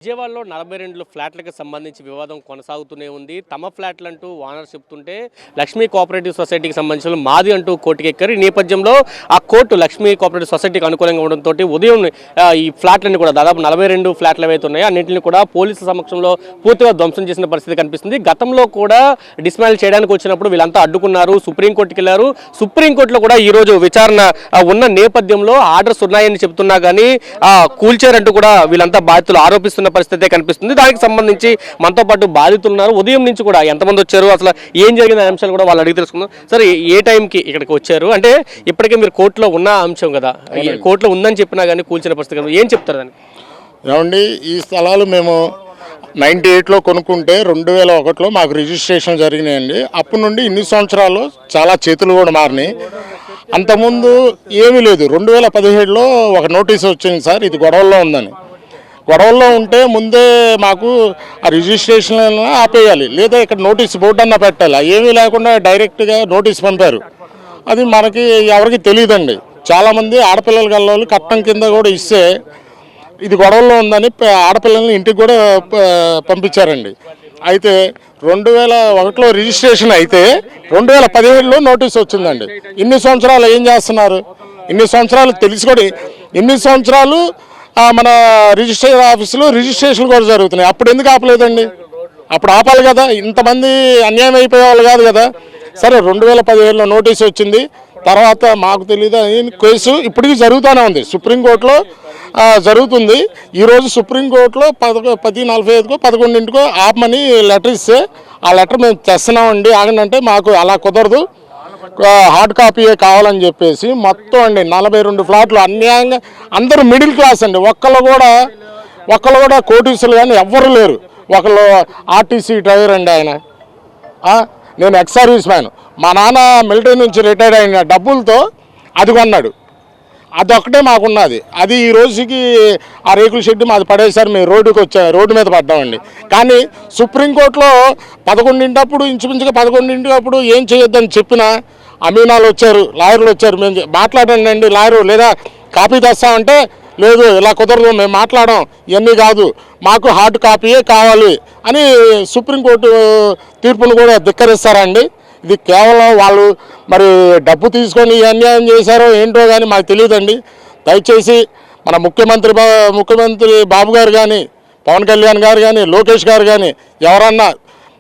విజయవాడలో 42 ఫ్లాట్లకు సంబంధించి వివాదం కొనసాగుతూనే ఉంది. తమ ఫ్లాట్లంటూ ఓనర్ చెప్తుంటే లక్ష్మీ కోఆపరేటివ్ సొసైటీకి సంబంధించిన మాది అంటూ కోర్టుకి ఎక్కారు. ఈ నేపథ్యంలో ఆ కోర్టు లక్ష్మీ కోఆపరేటివ్ సొసైటీకి అనుకూలంగా ఉండడంతో ఉదయం ఈ ఫ్లాట్లన్నీ కూడా దాదాపు 42 ఫ్లాట్లు ఏవైతే ఉన్నాయో అన్నింటినీ కూడా పోలీసుల సమక్షంలో పూర్తిగా ధ్వంసం చేసిన పరిస్థితి కనిపిస్తుంది. గతంలో కూడా డిస్మాంటిల్ చేయడానికి వచ్చినప్పుడు వీళ్ళంతా అడ్డుకున్నారు, సుప్రీంకోర్టుకి వెళ్ళారు. సుప్రీంకోర్టులో కూడా ఈరోజు విచారణ ఉన్న నేపథ్యంలో ఆర్డర్స్ ఉన్నాయని చెప్తున్నా కానీ కూల్చారంటూ కూడా వీళ్ళంతా బాధితులు ఆరోపిస్తున్న పరిస్థితి కనిపిస్తుంది. దానికి సంబంధించి మనతో పాటు బాధితులు ఉన్నారు. ఉదయం నుంచి కూడా ఎంతమంది వచ్చారు, అసలు ఏం జరిగిన అంశాలు కూడా వాళ్ళు అడిగి తెలుసుకుందాం. సరే, ఏ టైంకి ఇక్కడికి వచ్చారు? అంటే ఇప్పటికే మీరు కోర్టులో ఉన్న అంశం కదా, కోర్టులో ఉందని చెప్పినా కానీ కూల్చిన పరిస్థితి కదా, ఏం చెప్తారు దాన్ని? ఏమండి, ఈ స్థలాలు మేము 98లో కొనుక్కుంటే 2001లో మాకు రిజిస్ట్రేషన్ జరిగినాయండి. అప్పటి నుండి ఇన్ని సంవత్సరాలు చాలా చేతులు కూడా మారినాయి. అంతకుముందు ఏమీ లేదు. 2017లో ఒక నోటీస్ వచ్చింది, సార్ ఇది గొడవల్లో ఉందని. గొడవల్లో ఉంటే ముందే మాకు ఆ రిజిస్ట్రేషన్ ఆపేయాలి, లేదా ఇక్కడ నోటీస్ బోర్డు అన్నా పెట్టాలి. ఏమీ లేకుండా డైరెక్ట్గా నోటీస్ పంపారు. అది మనకి ఎవరికి తెలియదండి. చాలామంది ఆడపిల్లల గల్లోళ్ళు కట్నం కింద కూడా ఇస్తే ఇది గొడవల్లో ఉందని ఆడపిల్లల్ని ఇంటికి కూడా పంపించారండి. అయితే 2001లో రిజిస్ట్రేషన్ అయితే 2017లో నోటీస్ వచ్చిందండి. ఇన్ని సంవత్సరాలు ఏం చేస్తున్నారు? ఇన్ని సంవత్సరాలు తెలిసి కూడా ఇన్ని సంవత్సరాలు మన రిజిస్ట్రేషన్ ఆఫీసులో రిజిస్ట్రేషన్ కూడా జరుగుతున్నాయి. అప్పుడు ఎందుకు ఆపలేదండి? అప్పుడు ఆపాలి కదా, ఇంతమంది అన్యాయం అయిపోయేవాళ్ళు కాదు కదా. సరే, 2017లో నోటీస్ వచ్చింది. తర్వాత మాకు తెలియదు కేసు ఇప్పటికీ జరుగుతూనే ఉంది, సుప్రీంకోర్టులో జరుగుతుంది. ఈరోజు సుప్రీంకోర్టులో 10:45కో 11కో ఆపమని లెటర్ ఇస్తే ఆ లెటర్ మేము తెస్తున్నామండి ఆగండి అంటే మాకు అలా కుదరదు, హార్డ్ కాపీయే కావాలని చెప్పేసి మొత్తం అండి 42 ఫ్లాట్లు అన్యాయంగా. అందరూ మిడిల్ క్లాస్ అండి, ఒక్కళ్ళు కూడా కోటీసులు కానీ ఎవ్వరు లేరు. ఒకళ్ళు ఆర్టీసీ డ్రైవర్ అండి ఆయన. నేను ఎక్స్ సర్వీస్ మ్యాన్. మా నాన్న మిలిటరీ నుంచి రిటైర్డ్ అయిన డబ్బులతో అది కొన్నాడు. అదొక్కటే మాకున్నది. అది ఈ రోజుకి ఆ రేకుల షెడ్ మాది పడేసారి మేము రోడ్డు మీద పడ్డామండి. కానీ సుప్రీంకోర్టులో 11 ఇంచుమించుగా 11 ఏం చేయొద్దని చెప్పినా అమీనాలు వచ్చారు, లాయర్లు వచ్చారు. మేము మాట్లాడండి లాయరు, లేదా కాపీ తెస్తామంటే లేదు, ఇలా కుదరదు, మేము మాట్లాడాం, ఇవన్నీ కాదు, మాకు హార్డ్ కాపీయే కావాలి అని సుప్రీంకోర్టు తీర్పును కూడా ధిక్కరిస్తారండి. ఇది కేవలం వాళ్ళు మరి డబ్బు తీసుకొని అన్యాయం చేశారో ఏంటో కానీ మాకు తెలియదండి. దయచేసి మన ముఖ్యమంత్రి బాబు గారు కానీ, పవన్ కళ్యాణ్ గారు కానీ, లోకేష్ గారు కానీ ఎవరన్నా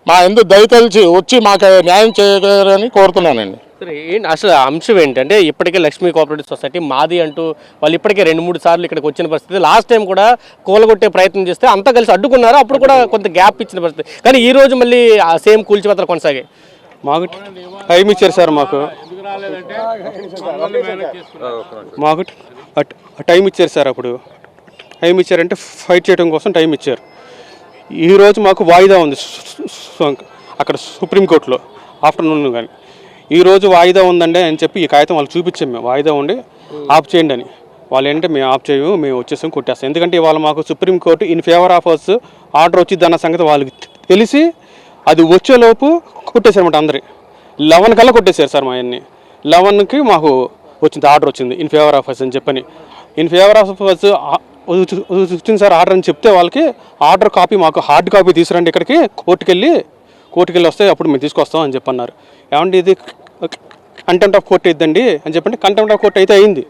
మా ఎందుకు దయతలిచి వచ్చి మాకు న్యాయం చేయగలరని కోరుతున్నానండి. సరే, అసలు అంశం ఏంటంటే ఇప్పటికే లక్ష్మీ కోఆపరేటివ్ సొసైటీ మాది అంటూ వాళ్ళు ఇప్పటికే 2-3 సార్లు ఇక్కడికి వచ్చిన పరిస్థితి. లాస్ట్ టైం కూడా కూలగొట్టే ప్రయత్నం చేస్తే అంతా కలిసి అడ్డుకున్నారు, అప్పుడు కూడా కొంత గ్యాప్ ఇచ్చిన పరిస్థితి. కానీ ఈ రోజు మళ్ళీ ఆ సేమ్ కూల్చివేతలు కొనసాగాయి. మాకు టైం ఇచ్చారు సార్, మాకు టైం ఇచ్చారు సార్. అప్పుడు టైం ఇచ్చారంటే ఫైట్ చేయడం కోసం టైం ఇచ్చారు. ఈరోజు మాకు వాయిదా ఉంది అక్కడ సుప్రీంకోర్టులో ఆఫ్టర్నూన్. కానీ ఈరోజు వాయిదా ఉందండి అని చెప్పి ఈ కాగితం వాళ్ళకి చూపించాం. మేము వాయిదా ఉండి ఆఫ్ చేయండి అని. వాళ్ళు ఏంటంటే మేము ఆఫ్ చేయము, మేము వచ్చేసాం కొట్టేస్తాం. ఎందుకంటే ఇవాళ మాకు supreme court in favour of us order వచ్చింది అన్న సంగతి వాళ్ళకి తెలిసి అది వచ్చేలోపు కొట్టేశారన్నమాట. అందరి 11 కల్లా కొట్టేశారు సార్. మా అన్ని 11కి మాకు వచ్చింది ఆర్డర్ వచ్చింది ఇన్ ఫేవర్ ఆఫ్ అస్ అని చెప్పని. ఇన్ ఫేవర్ ఆఫ్ అస్ వచ్చింది సార్ ఆర్డర్ అని చెప్తే వాళ్ళకి ఆర్డర్ కాపీ మాకు హార్డ్ కాపీ తీసుకురండి ఇక్కడికి, కోర్టుకి వెళ్ళి వస్తే అప్పుడు మేము తీసుకొస్తాం అని చెప్పన్నారు. ఏమంటే ఇది కంటెంప్ట్ ఆఫ్ కోర్ట్ అయిద్దండి అని చెప్పండి. కంటెంప్ట్ ఆఫ్ కోర్ట్ అయితే అయింది,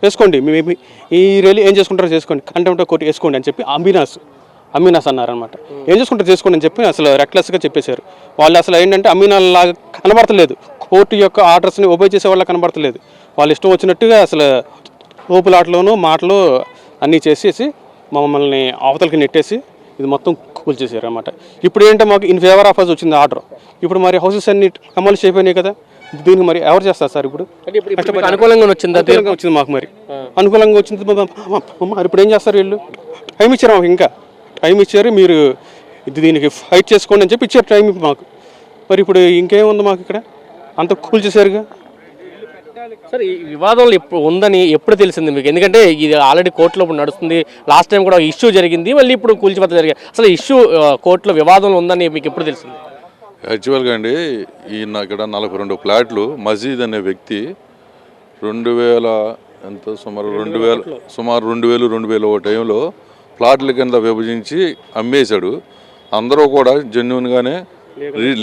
వేసుకోండి, మేము ఈ రైలు ఏం చేసుకుంటారో చేసుకోండి, కంటెంప్ట్ ఆఫ్ కోర్ట్ వేసుకోండి అని చెప్పి అమీనాస్ అన్నారనమాట. ఏం చేసుకుంటారు చేసుకోండి అని చెప్పి అసలు రెక్లెస్గా చెప్పేశారు. వాళ్ళు అసలు ఏంటంటే అమీనాల్లాగా కనబడతలేదు, కోర్టు యొక్క ఆర్డర్స్ని ఒబే చేసే వాళ్ళ కనబడతలేదు. వాళ్ళు ఇష్టం వచ్చినట్టుగా అసలు ఊపులాటలోనూ మాటలు అన్నీ చేసేసి మమ్మల్ని అవతలకి నెట్టేసి ఇది మొత్తం కూల్చేసారు అన్నమాట. ఇప్పుడు ఏంటంటే మాకు ఇన్ ఫేవర్ ఆఫ్ అస్ వచ్చింది ఆర్డర్. ఇప్పుడు మరి హౌసెస్ అన్ని అమలు అయిపోయినాయి కదా, దీనికి మరి ఎవరు చేస్తారు సార్? ఇప్పుడు అనుకూలంగా వచ్చింది మాకు, మరి అనుకూలంగా వచ్చింది. మరి ఇప్పుడు ఏం చేస్తారు వీళ్ళు? టైం ఇచ్చారు మాకు, ఇంకా టైం ఇచ్చారు, మీరు దీనికి ఫైట్ చేసుకోండి అని చెప్పి ఇచ్చారు టైం మాకు. మరి ఇప్పుడు ఇంకేముంది మాకు? ఇక్కడ అంత కూల్చేసారుగా. సార్, ఈ వివాదంలో ఉందని ఎప్పుడు తెలిసింది మీకు? ఎందుకంటే ఇది ఆల్రెడీ కోర్టులో నడుస్తుంది. లాస్ట్ టైం కూడా ఇష్యూ జరిగింది, మళ్ళీ ఇప్పుడు కూల్చివేత జరిగింది. అసలు ఇష్యూ కోర్టులో వివాదంలో ఉందని మీకు ఎప్పుడు తెలిసింది? యాక్చువల్గా అండి, ఈయన ఇక్కడ 42 ఫ్లాట్లు మజీద్ అనే వ్యక్తి 2000 సుమారు 2001 టైంలో ప్లాట్ల కింద విభజించి అమ్మేశాడు. అందరూ కూడా జెన్యున్గానే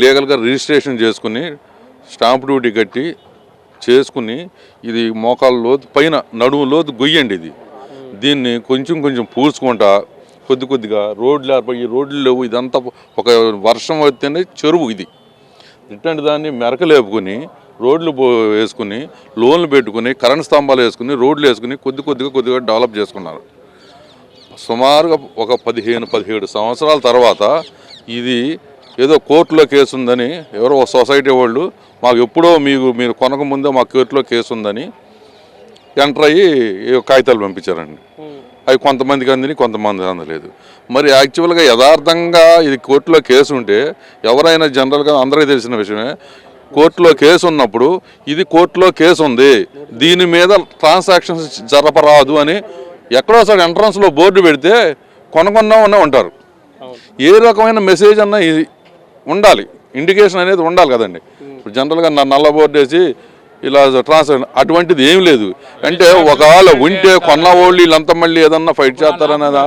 లీగల్గా రిజిస్ట్రేషన్ చేసుకుని స్టాంప్ డ్యూటీ కట్టి చేసుకుని, ఇది మోకాళ్ళ లోతు పైన నడుము లోతు గొయ్యండి. దీన్ని కొంచెం కొంచెం పూడ్చుకుంటా కొద్దిగా రోడ్లు ఏర్పడి, రోడ్లు లేవు, ఇదంతా ఒక వర్షం వస్తేనే చెరువు. ఇది ఇట్లాంటి దాన్ని మెరకలేపుకుని రోడ్లు వేసుకుని లోన్లు పెట్టుకుని కరెంట్ స్తంభాలు వేసుకుని రోడ్లు వేసుకుని కొద్దిగా డెవలప్ చేసుకున్నారు. సుమారుగా ఒక 15-17 సంవత్సరాల తర్వాత ఇది ఏదో కోర్టులో కేసు ఉందని ఎవరో సొసైటీ వాళ్ళు మాకు ఎప్పుడో మీరు కొనక ముందే మా కోర్టులో కేసు ఉందని ఎంటర్ అయ్యి కాగితాలు పంపించారండి. అవి కొంతమందికి అందిని, కొంతమంది అందలేదు. మరి యాక్చువల్గా యథార్థంగా ఇది కోర్టులో కేసు ఉంటే ఎవరైనా జనరల్గా అందరికీ తెలిసిన విషయమే, కోర్టులో కేసు ఉన్నప్పుడు ఇది కోర్టులో కేసు ఉంది, దీని మీద ట్రాన్సాక్షన్స్ జరపరాదు అని ఎక్కడోసారి ఎంట్రన్స్లో బోర్డు పెడితే కొనకుండా ఉంటారు. ఏ రకమైన మెసేజ్ అన్నా ఇది ఉండాలి, ఇండికేషన్ అనేది ఉండాలి కదండి. ఇప్పుడు జనరల్గా నల్ల బోర్డు వేసి ఇలా ట్రాన్స్ఫర్ అటువంటిది ఏం లేదు. అంటే ఒకవేళ ఉంటే కొన్న వాళ్ళు వీళ్ళంతా మళ్ళీ ఏదన్నా ఫైట్ చేస్తారనేదా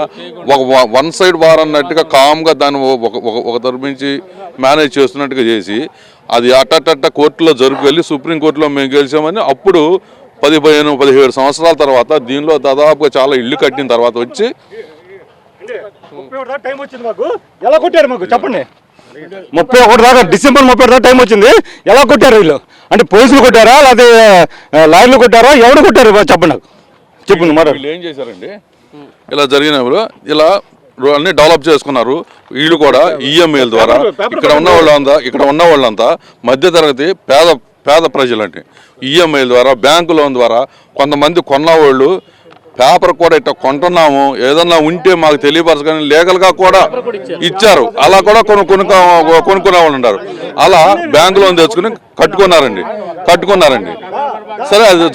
ఒక వన్ సైడ్ వార్ అన్నట్టుగా కామ్గా దాన్ని ఒక తరపు నుంచి మేనేజ్ చేస్తున్నట్టుగా చేసి అది అట్ట కోర్టులో వెళ్ళి సుప్రీంకోర్టులో మేము గెలిచామని అప్పుడు 15-17 సంవత్సరాల తర్వాత దీనిలో దాదాపుగా చాలా ఇల్లు కట్టిన తర్వాత వచ్చి 31 టైం వచ్చింది మాకు. ఎలా కొట్టారు మాకు చెప్పండి. 31 దాకా, డిసెంబర్ 31 దాకా టైం వచ్చింది. ఎలా కొట్టారు వీళ్ళు? అంటే పోలీసులు కొట్టారా, లేదా లాయర్లు కొట్టారా, ఎవరు కొట్టారు చెప్పండి నాకు. చెప్పండి మరి. వీళ్ళు ఏం చేశారండి, ఇలా జరిగినప్పుడు ఇలా అన్ని డెవలప్ చేసుకున్నారు. వీళ్ళు కూడా ఈఎంఐల ద్వారా ఇక్కడ ఉన్న వాళ్ళంతా మధ్యతరగతి పేద ప్రజలంటే ఈఎంఐల ద్వారా, బ్యాంకు లోన్ ద్వారా కొంతమంది కొన్నవాళ్ళు పేపర్ కూడా ఇట్లా కొంటున్నాము, ఏదన్నా ఉంటే మాకు తెలియపరచుకొని లీగల్గా కూడా ఇచ్చారు. అలా కూడా కొనుక్కునే వాళ్ళు ఉంటారు. అలా బ్యాంకు లోన్ తెచ్చుకుని కట్టుకున్నారండి. సరే, అది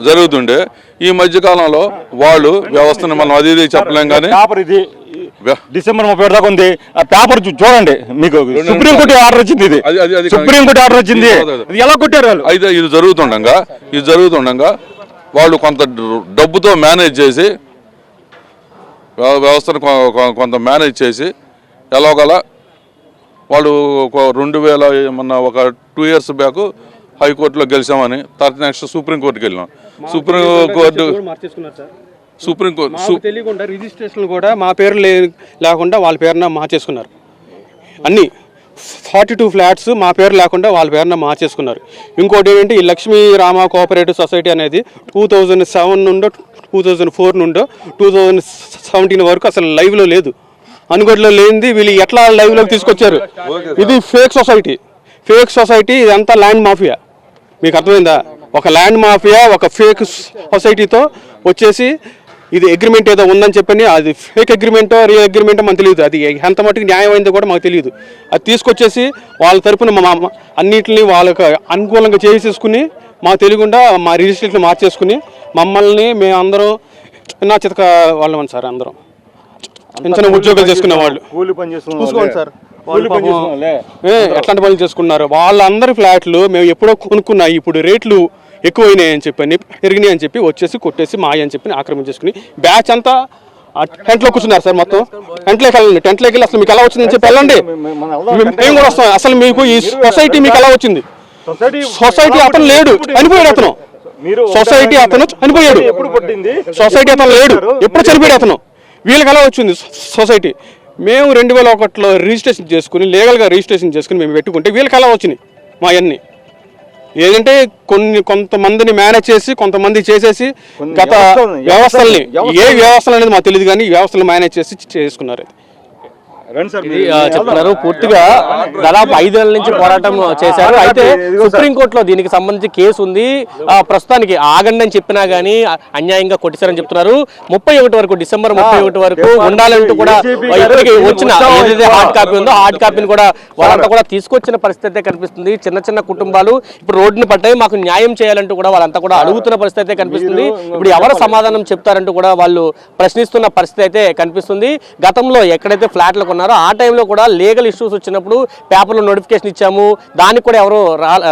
జరుగుతుండే ఈ మధ్యకాలంలో వాళ్ళు వ్యవస్థను మనం అది చెప్పలేం. కానీ డిసెంబర్ 31 దాకా ఉంది. ఆ పేపర్ చూడండి, మీకు సుప్రీంకోర్టు ఆర్డర్ వచ్చింది. సుప్రీంకోర్టు ఆర్డర్ వచ్చింది. ఎలా కొట్టారు వాళ్ళు? అయితే ఇది జరుగుతుండగా వాళ్ళు కొంత డబ్బుతో మేనేజ్ చేసి వ్యవస్థను కొంత మేనేజ్ చేసి ఎలాగలా వాళ్ళు 2000 ఒక 2 years బ్యాక్ హైకోర్టులో గెలిచామని నెక్స్ట్ సుప్రీంకోర్టుకి వెళ్ళాం. సుప్రీంకోర్టు తెలియకుండా రిజిస్ట్రేషన్ కూడా మా పేరు లేకుండా వాళ్ళ పేరున మార్చేసుకున్నారు. అన్నీ 42 ఫ్లాట్స్ మా పేరు లేకుండా వాళ్ళ పేరున మార్చేసుకున్నారు. ఇంకోటి ఏంటంటే ఈ లక్ష్మీ రామ కోఆపరేటివ్ సొసైటీ అనేది 2007 నుండో 2004 నుండో 2017 వరకు అసలు లైవ్లో లేదు, అనుగోడులో లేనిది వీళ్ళు ఎట్లా లైవ్లోకి తీసుకొచ్చారు? ఇది ఫేక్ సొసైటీ, ఇదంతా ల్యాండ్ మాఫియా. మీకు అర్థమైందా? ఒక ల్యాండ్ మాఫియా, ఒక ఫేక్ సొసైటీతో వచ్చేసి ఇది అగ్రిమెంట్ ఏదో ఉందని చెప్పని, అది ఫేక్ అగ్రిమెంటో రియల్ అగ్రిమెంటో మనకు తెలియదు. అది ఎంత మటుకు న్యాయమైందో కూడా మాకు తెలియదు. అది తీసుకొచ్చేసి వాళ్ళ తరపున అన్నింటినీ వాళ్ళకి అనుకూలంగా చేసేసుకుని మాకు తెలియకుండా మా రిజిస్ట్రేషన్ మార్చేసుకుని మమ్మల్ని మేమందరం చితక వాళ్ళం సార్. అందరం చిన్న ఉద్యోగాలు చేసుకునే వాళ్ళు చూసుకోండి సార్. ఎట్లాంటి పనులు చేసుకున్నారు వాళ్ళందరి ఫ్లాట్లు మేము ఎప్పుడో కొనుక్కున్నాయి, ఇప్పుడు రేట్లు ఎక్కువైనాయని చెప్పని పెరిగినాయి అని చెప్పి వచ్చేసి కొట్టేసి మాయ అని చెప్పి ఆక్రమించేసుకుని బ్యాచ్ అంతా టెంట్లో కూర్చున్నారు సార్. మొత్తం టెంట్లోకి వెళ్ళి అసలు మీకు ఎలా వచ్చిందని చెప్పి వెళ్ళండి, మేము కూడా వస్తాం. అసలు మీకు ఈ సొసైటీ మీకు ఎలా వచ్చింది? సొసైటీ అతను లేడు, చనిపోయాడు అతను. సొసైటీ అతను చనిపోయాడు, సొసైటీ అతను లేడు, ఎప్పుడు చనిపోయాడు అతను. వీళ్ళకి ఎలా వచ్చింది సొసైటీ? మేము 2001లో రిజిస్ట్రేషన్ చేసుకుని లీగల్గా రిజిస్ట్రేషన్ చేసుకుని మేము పెట్టుకుంటే వీళ్ళకి ఎలా వచ్చినాయి మా అన్నీ? ఏంటంటే కొంతమందిని మేనేజ్ చేసి కొంతమంది చేసేసి గత వ్యవస్థల్ని, ఏ వ్యవస్థలు అనేది మాకు తెలియదు కానీ ఈ వ్యవస్థలు మేనేజ్ చేసి చేసుకున్నారు. చెప్తున్నారు పూర్తిగా దాదాపు 5 ఏళ్ల నుంచి పోరాటం చేశారు. అయితే సుప్రీంకోర్టులో దీనికి సంబంధించి కేసు ఉంది. ప్రస్తుతానికి ఆగండి అని చెప్పినా గానీ అన్యాయంగా కొట్టేశారని చెప్తున్నారు. 31 వరకు, డిసెంబర్ 31 వరకు ఉండాలంటూ కూడా ఇప్పటికి వచ్చిన ఏదైతే హార్డ్ కాపీ ఉందో హార్డ్ కాపీని కూడా వాళ్ళంతా కూడా తీసుకొచ్చిన పరిస్థితి కనిపిస్తుంది. చిన్న కుటుంబాలు ఇప్పుడు రోడ్డుని పడ్డాయి, మాకు న్యాయం చేయాలంటూ కూడా వాళ్ళంతా కూడా అడుగుతున్న పరిస్థితి కనిపిస్తుంది. ఇప్పుడు ఎవరు సమాధానం చెప్తారంటూ కూడా వాళ్ళు ప్రశ్నిస్తున్న పరిస్థితి అయితే కనిపిస్తుంది. గతంలో ఎక్కడైతే ఫ్లాట్లు ఉన్నారో ఆ టైంలో కూడా లీగల్ ఇష్యూస్ వచ్చినప్పుడు పేపర్లో నోటిఫికేషన్ ఇచ్చాము, దానికి కూడా ఎవరు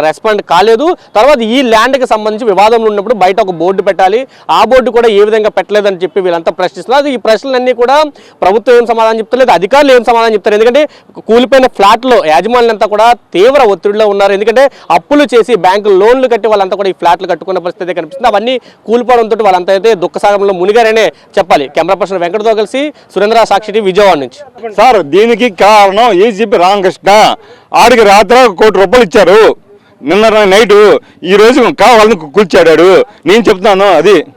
రెస్పాండ్ కాలేదు. తర్వాత ఈ ల్యాండ్కి సంబంధించి వివాదంలో ఉన్నప్పుడు బయట ఒక బోర్డు పెట్టాలి, ఆ బోర్డు కూడా ఏ విధంగా పెట్టలేదని చెప్పి వీళ్ళంతా ప్రశ్నిస్తున్నారు. ఈ ప్రశ్నలన్నీ కూడా ప్రభుత్వం ఏం సమాధానం చెప్తలేదు, అధికారులు ఏం సమాధానం చెప్తారు. ఎందుకంటే కూలిపోయిన ఫ్లాట్లో యాజమాన్యంతా కూడా తీవ్ర ఒత్తిడిలో ఉన్నారు. ఎందుకంటే అప్పులు చేసి బ్యాంకు లోన్లు కట్టి వాళ్ళంతా కూడా ఈ ఫ్లాట్లు కట్టుకున్న పరిస్థితి కనిపిస్తుంది. అవన్నీ కూలిపోవడంతో వాళ్ళంతా అయితే దుఃఖసాగరంలో మునిగారనే చెప్పాలి. కెమెరా పర్సన్ వెంకటతో కలిసి సురేంద్ర, సాక్షి టీవీ, విజయవాడ నుంచి. సార్ దీనికి కారణం ఏసీపీ రామకృష్ణ. ఆడికి రాత్రి ₹1 కోటి ఇచ్చారు, నిన్న నైటు, ఈ రోజు కావాలని కూల్చాడాడు. నేను చెప్తున్నాను అది